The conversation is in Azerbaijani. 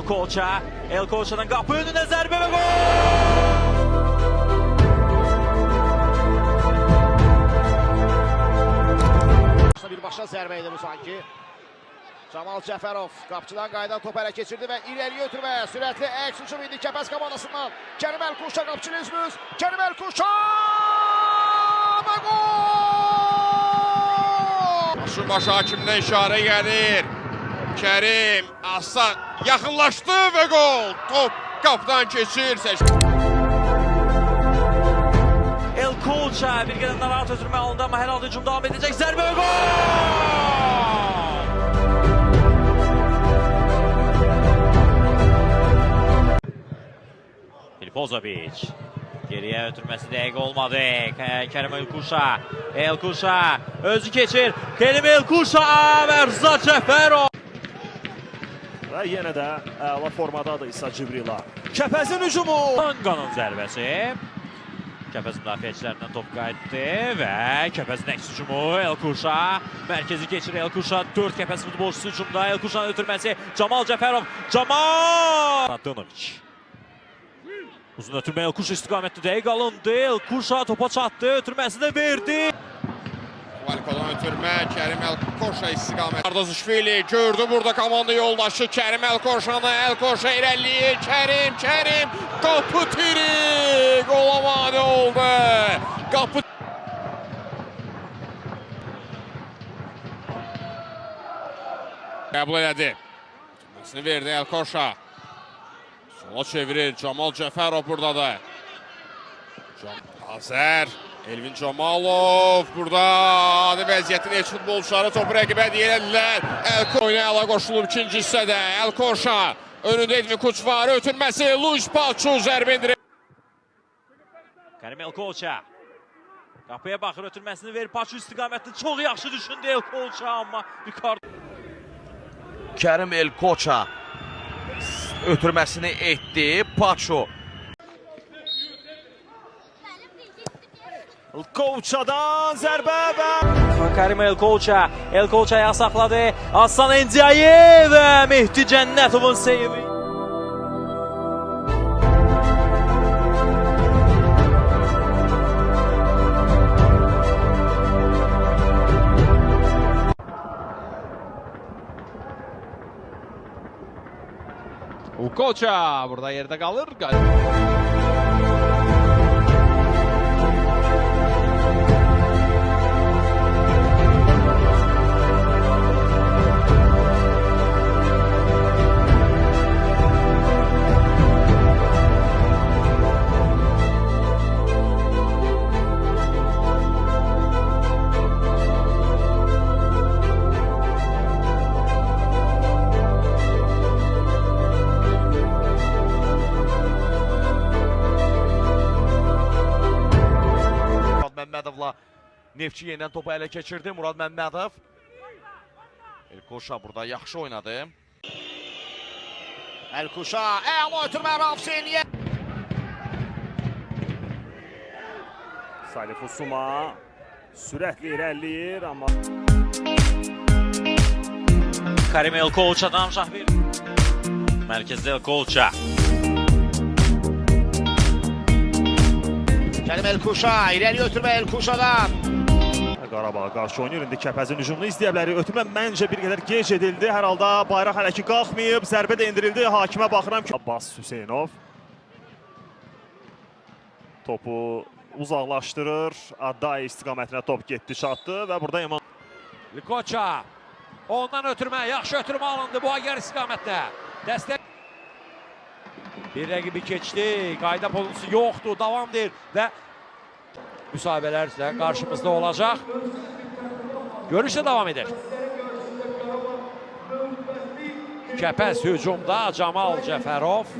Elkoça. Elkoça'dan qapı önünə zərbə və gol! Birbaşa zərbə idi bu sanki. Camal Cəfərov qapçıdan qayıdan top ələ keçirdi və irəliyə ötürmə. Sürətli əks hücum indi Kəpəz komandasından. Kərim Əlkuşa qapçını üzmüz. Kərim Əlkuşa və gol! Başa hakimdən işarə gəlir. Kərim aslan yaxınlaşdı və gol. Top qapıdan keçir. Elkoça bir qədər narahat ötürmə alındı, amma hər halda hücum davam edəcək. Zərbə və gol! Filipozovic. Geriyə ötürməsi dəqiq olmadı. Kərim Elkuşa. Elkuşa özü keçir. Kerim Elkuşa və Rza Cəfərov. Və yenə də əla formadadır İsa Cibrila. Kəpəzin hücumu. Anqanın zərbəsi. Kəpəz müdafiəçilərindən top qayıtdı və Kəpəzin əks hücumu. Elkuşa mərkəzi keçir. Elkuşa 4 Kəpəz futbolçusu hücumda. Elkuşanın ötürməsi. Camal Cəfərov. Camal! Radonovic. Uzun ötürmə Elkuşa istiqamətli dəqiq alındı. Elkuşa topa çatdı. Ötürməsi də verdi. Valkodan ötürmə Kərim Əlkoşa istiqamət. Ardazışvili gördü burada komanda yoldaşı Kərim Əlkoşanı. Əlkoşa irəliləyir. Kərim qapı tiri qola mane oldu. Qapı qəbul elədi. Tutmasını verdi Əlkoşa. Sola çevirir Camal Cəfərov buradadır. Azər. Elvin Camalov burada adi vəziyyətin heç futbolçuları topu rəqibə deyirədilər. Oyuna əla qoşulub ikinci hissədə. Elkoşa önündə Edvin Kuç var. Ötürməsi Luis Paçu zərbə indirir. Kərim Elkoça. Qapıya baxır, ötürməsini verir. Paçu istiqamətli çox yaxşı düşündü Elkoça, amma Ricardo. Kərim Elkoça ötürməsini etdi. Paçu. Elkoçadan zərbə və Kərim Elkoça. Elkoça'ya saxladı. Aslan Endiayev və Mehdi Cənnətovun seyvi. Elkoça burada yerdə qalır. Məmmədovla Neftçi yenidən topu ələ keçirdi. Murad Məmmədov. Elkoşa burada yaxşı oynadı. Əlkuşa əla ötürmə Rafseniyə. Salif Usuma sürətli irəliləyir, amma Kərim Elkoça'dan Şahbir. Mərkəzdə Elkoça. Kərim Əlkuşa irəliyə ötürmə Əlkuşadan. Qarabağ qarşı oynayır. İndi Kəpəzin hücumunu izləyə bilərik. Ötürmə məncə bir qədər gec edildi. Hər halda bayraq hələ ki qalxmayıb. Zərbə də endirildi. Hakimə baxıram ki Abbas Hüseynov topu uzaqlaşdırır. Adday istiqamətinə top getdi, çatdı və burada İman Elkoça ondan ötürmə, yaxşı ötürmə alındı bu əgər istiqamətdə. Dəstək bir rəqibi keçdi. Qayda pozuntusu yoxdur, davamdır və müsahibələr isə qarşımızda olacaq. Görüş də davam edir. Kəpəz hücumda Camal Cəfərov.